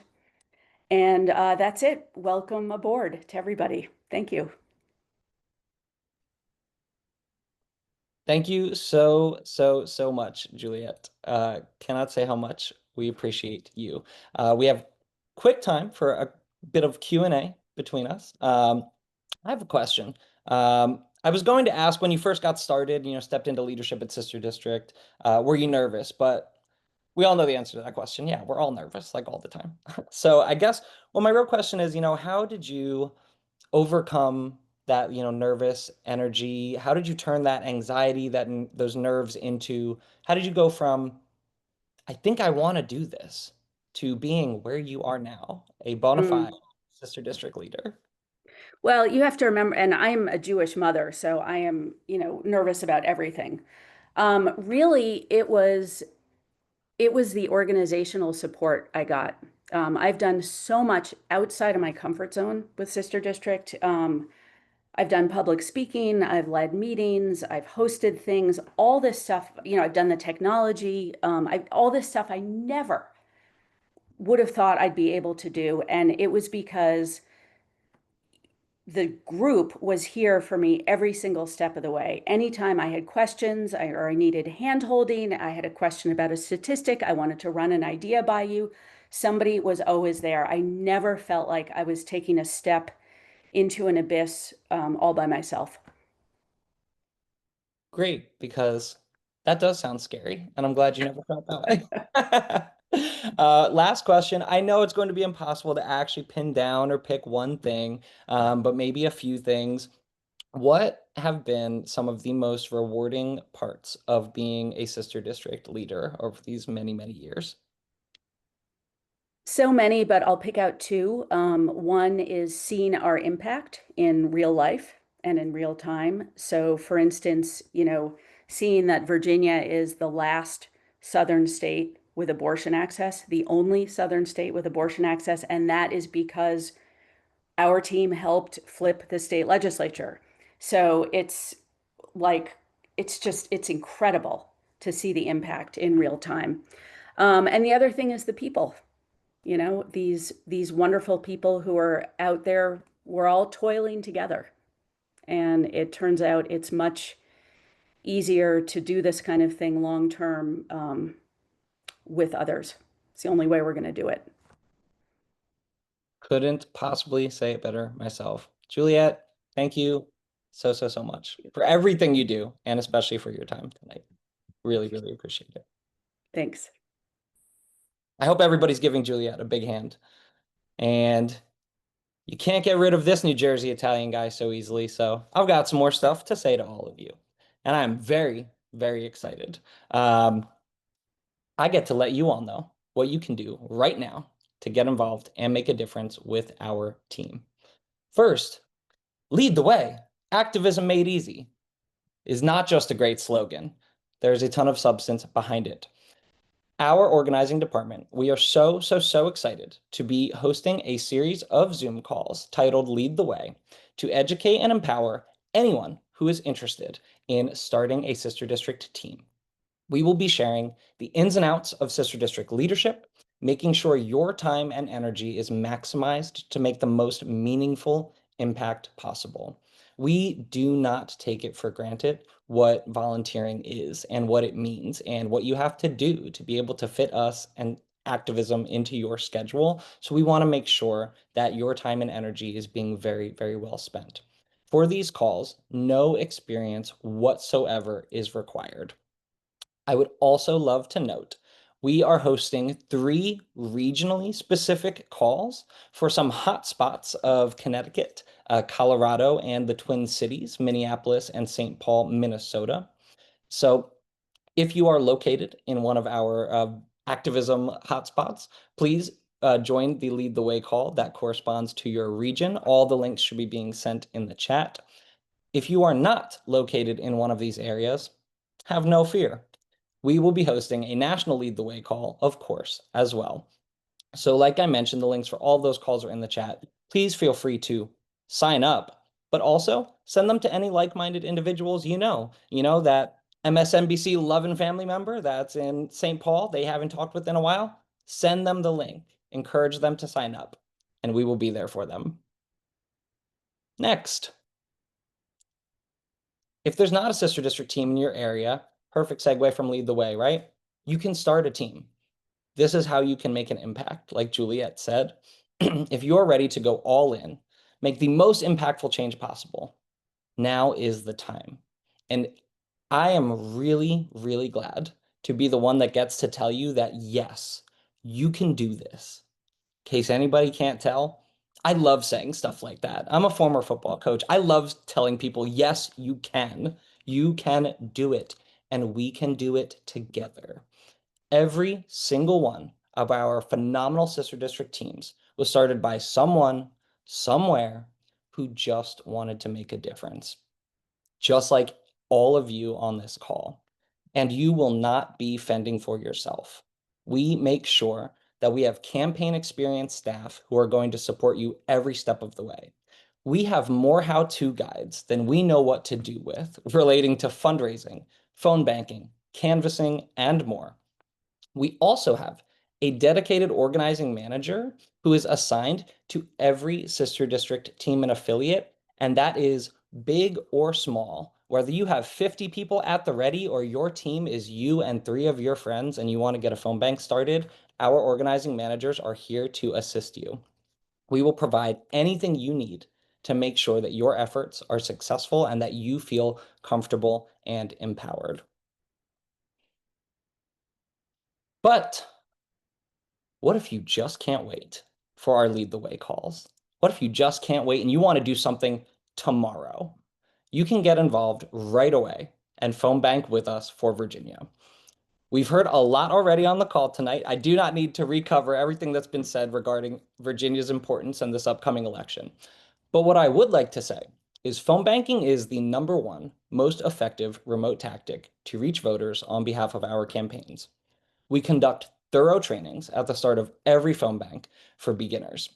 And that's it. Welcome aboard to everybody. Thank you. Thank you so much, Juliet. Cannot say how much we appreciate you. We have quick time for a bit of Q&A. between us. I have a question. I was going to ask when you first got started, stepped into leadership at Sister District, were you nervous? But we all know the answer to that question. Yeah, we're all nervous, like all the time. So I guess, well, my real question is, how did you overcome that, nervous energy? How did you turn that anxiety, those nerves into, how did you go from, I think I want to do this, to being where you are now, a bona Mm. fide Sister District leader? Well, you have to remember, and I'm a Jewish mother, so I am, nervous about everything. Really, it was the organizational support I got. I've done so much outside of my comfort zone with Sister District. I've done public speaking, I've led meetings, I've hosted things, all this stuff, I've done the technology, all this stuff I never would have thought I'd be able to do. And it was because the group was here for me every single step of the way. Anytime I had questions or I needed hand holding, I had a question about a statistic, I wanted to run an idea by you, somebody was always there. I never felt like I was taking a step into an abyss all by myself. Great, because that does sound scary, and I'm glad you never felt that way. Last question. I know it's going to be impossible to actually pin down or pick one thing, but maybe a few things. What have been some of the most rewarding parts of being a sister district leader over these many, many years? So many, but I'll pick out two. One is seeing our impact in real life and in real time. So, for instance, seeing that Virginia is the last Southern state with abortion access, the only Southern state with abortion access, and that is because our team helped flip the state legislature. So it's like, it's incredible to see the impact in real time. And the other thing is the people, these wonderful people who are out there, we're all toiling together. And it turns out it's much easier to do this kind of thing long term with others. It's the only way we're going to do it. Couldn't possibly say it better myself. Juliet, thank you so, so, so much for everything you do, and especially for your time tonight. Really, really appreciate it. Thanks. I hope everybody's giving Juliet a big hand. And you can't get rid of this New Jersey Italian guy so easily, so I've got some more stuff to say to all of you. And I'm very, very excited. I get to let you all know what you can do right now to get involved and make a difference with our team. First, lead the way. Activism made easy is not just a great slogan. There's a ton of substance behind it. Our organizing department, we are so, so, so excited to be hosting a series of Zoom calls titled Lead the Way to educate and empower anyone who is interested in starting a sister district team. We will be sharing the ins and outs of sister district leadership, making sure your time and energy is maximized to make the most meaningful impact possible. We do not take it for granted what volunteering is and what it means and what you have to do to be able to fit us and activism into your schedule. So we want to make sure that your time and energy is being very, very well spent. For these calls, no experience whatsoever is required. I would also love to note we are hosting 3 regionally specific calls for some hotspots of Connecticut, Colorado, and the Twin Cities, Minneapolis and St. Paul, Minnesota. So if you are located in one of our activism hotspots, please join the Lead the Way call that corresponds to your region. All the links should be being sent in the chat. If you are not located in one of these areas, have no fear. We will be hosting a national Lead the Way call, of course, as well. So like I mentioned, the links for all of those calls are in the chat. Please feel free to sign up, but also send them to any like-minded individuals that MSNBC Love and Family member that's in St. Paul, they haven't talked with in a while. Send them the link, encourage them to sign up, and we will be there for them. Next, if there's not a sister district team in your area, perfect segue from Lead the Way, right? You can start a team. This is how you can make an impact, like Juliet said. If you're ready to go all in, make the most impactful change possible. Now is the time. And I am really, really glad to be the one that gets to tell you that, yes, you can do this. In case anybody can't tell, I love saying stuff like that. I'm a former football coach. I love telling people, yes, you can. You can do it, and we can do it together. Every single one of our phenomenal sister district teams was started by someone, somewhere, who just wanted to make a difference, just like all of you on this call. And you will not be fending for yourself. We make sure that we have campaign experienced staff who are going to support you every step of the way. We have more how-to guides than we know what to do with relating to fundraising, phone banking, canvassing, and more. We also have a dedicated organizing manager who is assigned to every sister district team and affiliate, and that is big or small. Whether you have 50 people at the ready or your team is you and 3 of your friends and you want to get a phone bank started, our organizing managers are here to assist you. We will provide anything you need to make sure that your efforts are successful and that you feel comfortable and empowered. But what if you just can't wait for our Lead the Way calls? What if you just can't wait and you want to do something tomorrow? You can get involved right away and phone bank with us for Virginia. We've heard a lot already on the call tonight. I do not need to recover everything that's been said regarding Virginia's importance in this upcoming election. But what I would like to say is phone banking is the #1 most effective remote tactic to reach voters on behalf of our campaigns. We conduct thorough trainings at the start of every phone bank for beginners.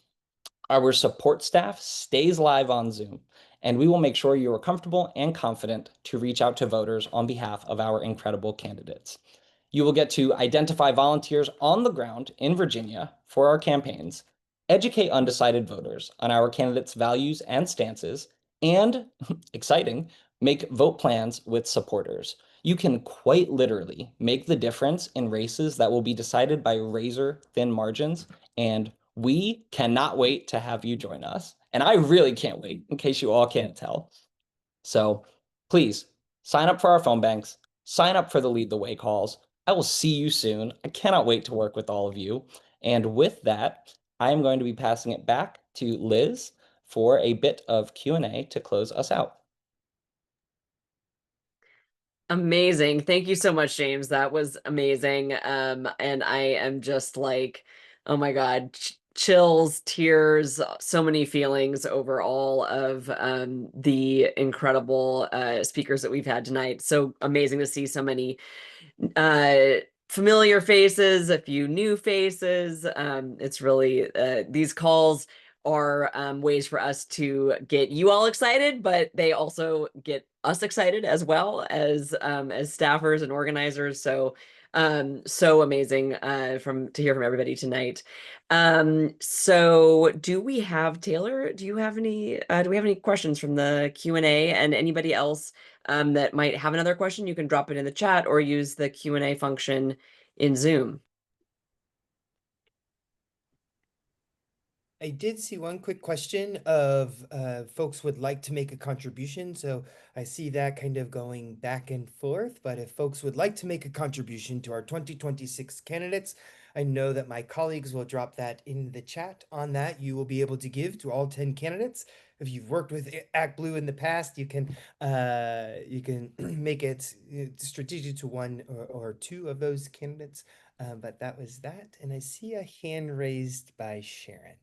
Our support staff stays live on Zoom, and we will make sure you are comfortable and confident to reach out to voters on behalf of our incredible candidates. You will get to identify volunteers on the ground in Virginia for our campaigns, educate undecided voters on our candidates' values and stances, and, exciting, make vote plans with supporters. You can quite literally make the difference in races that will be decided by razor-thin margins, and we cannot wait to have you join us. And I really can't wait, in case you all can't tell. So please sign up for our phone banks, sign up for the Lead the Way calls. I will see you soon. I cannot wait to work with all of you. And with that, I am going to be passing it back to Liz for a bit of Q&A to close us out. Amazing. Thank you so much, James. That was amazing. And I am just like, oh my God, chills, tears, so many feelings over all of the incredible speakers that we've had tonight. So amazing to see so many familiar faces, a few new faces. It's really, these calls are ways for us to get you all excited, but they also get us excited as well as staffers and organizers. So so amazing to hear from everybody tonight. So do we have Taylor? Do we have any questions from the Q&A, and anybody else that might have another question? You can drop it in the chat or use the Q&A function in Zoom. I did see one quick question of folks would like to make a contribution. So I see that kind of going back and forth. But if folks would like to make a contribution to our 2026 candidates, I know that my colleagues will drop that in the chat. On that, you will be able to give to all 10 candidates. If you've worked with Act Blue in the past, you can make it strategic to one or two of those candidates. But that was that. And I see a hand raised by Sharon.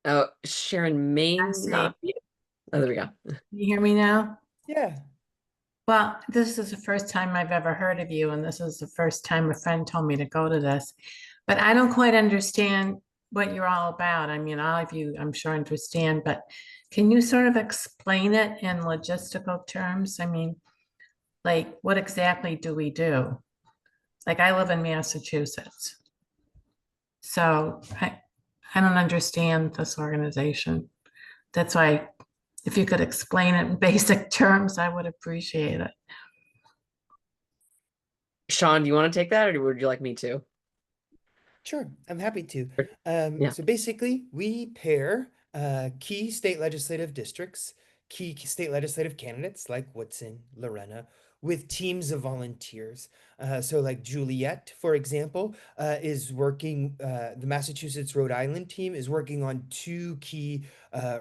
Oh, Sharon may not be. Oh, there we go. Can you hear me now? Yeah. Well, this is the first time I've ever heard of you, and this is the first time a friend told me to go to this. But I don't quite understand what you're all about. I mean, all of you, I'm sure, understand, but can you sort of explain it in logistical terms? I mean, like, what exactly do we do? Like, I live in Massachusetts, so I don't understand this organization. That's why, if you could explain it in basic terms, I would appreciate it. Sean, do you want to take that, or would you like me to? Sure, I'm happy to. Yeah. So basically, we pair key state legislative districts, key state legislative candidates like Woodson, Lorena, with teams of volunteers. So, like Juliet, for example, is working, the Massachusetts Rhode Island team is working on two key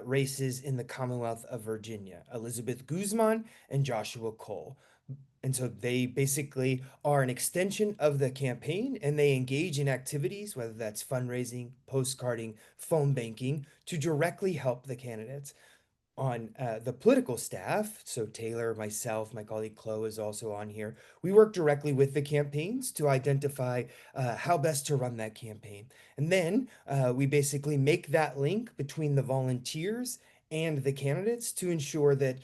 races in the Commonwealth of Virginia, Elizabeth Guzman and Joshua Cole. And so they basically are an extension of the campaign and they engage in activities, whether that's fundraising, postcarding, phone banking, to directly help the candidates. On the political staff, so Taylor, myself, my colleague Chloe is also on here. We work directly with the campaigns to identify how best to run that campaign. And then we basically make that link between the volunteers and the candidates to ensure that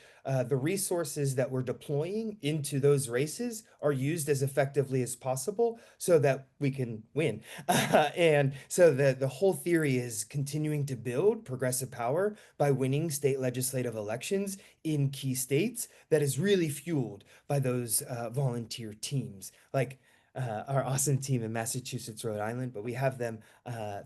the resources that we're deploying into those races are used as effectively as possible so that we can win. And so the whole theory is continuing to build progressive power by winning state legislative elections in key states that is really fueled by those volunteer teams. Like our awesome team in Massachusetts, Rhode Island, but we have them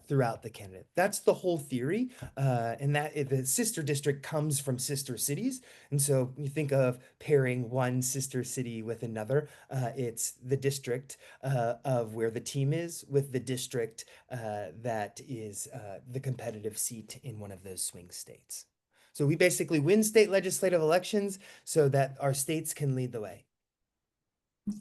throughout the Canada. That's the whole theory, and that the sister district comes from sister cities. And so you think of pairing one sister city with another, it's the district of where the team is with the district that is the competitive seat in one of those swing states. So we basically win state legislative elections so that our states can lead the way.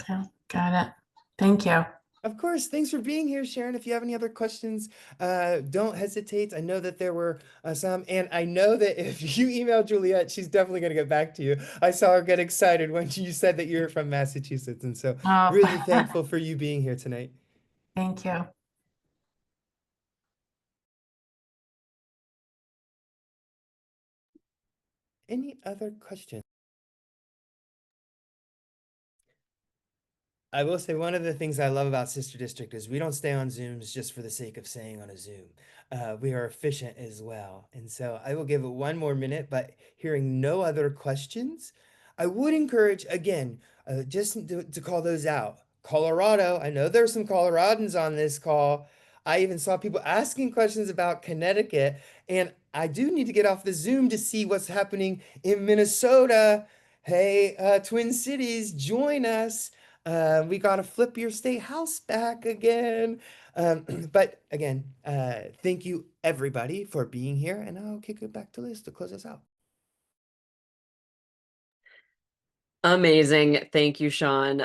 Okay, got it. Thank you. Of course. Thanks for being here, Sharon. If you have any other questions, don't hesitate. I know that there were some, and I know that if you email Juliet, she's definitely going to get back to you. I saw her get excited when you said that you're from Massachusetts, and so Oh. really thankful for you being here tonight. Thank you. Any other questions? I will say one of the things I love about Sister District is we don't stay on Zooms just for the sake of staying on a Zoom. We are efficient as well. And so I will give it one more minute, but hearing no other questions, I would encourage, again, just to call those out. Colorado, I know there's some Coloradans on this call. I even saw people asking questions about Connecticut, and I do need to get off the Zoom to see what's happening in Minnesota. Hey, Twin Cities, join us. We got to flip your state house back again. But again, thank you everybody for being here, and I'll kick it back to Liz to close us out. Amazing. Thank you, Sean.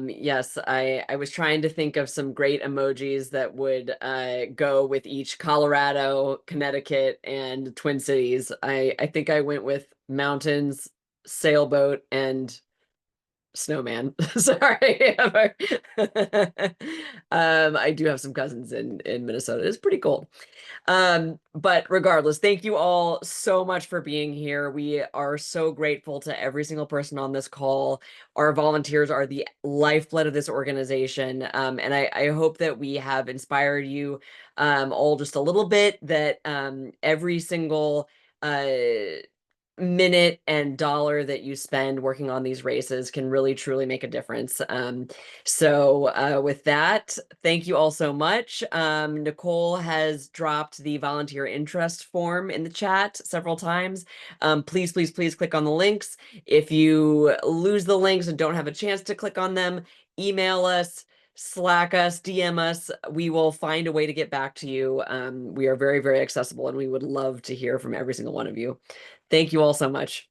Yes, I was trying to think of some great emojis that would go with each Colorado, Connecticut, and Twin Cities. I think I went with mountains, sailboat, and snowman. Sorry. I do have some cousins in Minnesota. It's pretty cold. But regardless, thank you all so much for being here. We are so grateful to every single person on this call. Our volunteers are the lifeblood of this organization. And I hope that we have inspired you all just a little bit, that every single minute and dollar that you spend working on these races can really truly make a difference. So with that, thank you all so much. Nicole has dropped the volunteer interest form in the chat several times. Please click on the links. If you lose the links and don't have a chance to click on them, email us, Slack us, DM us. We will find a way to get back to you. We are very, very accessible, and we would love to hear from every single one of you. Thank you all so much.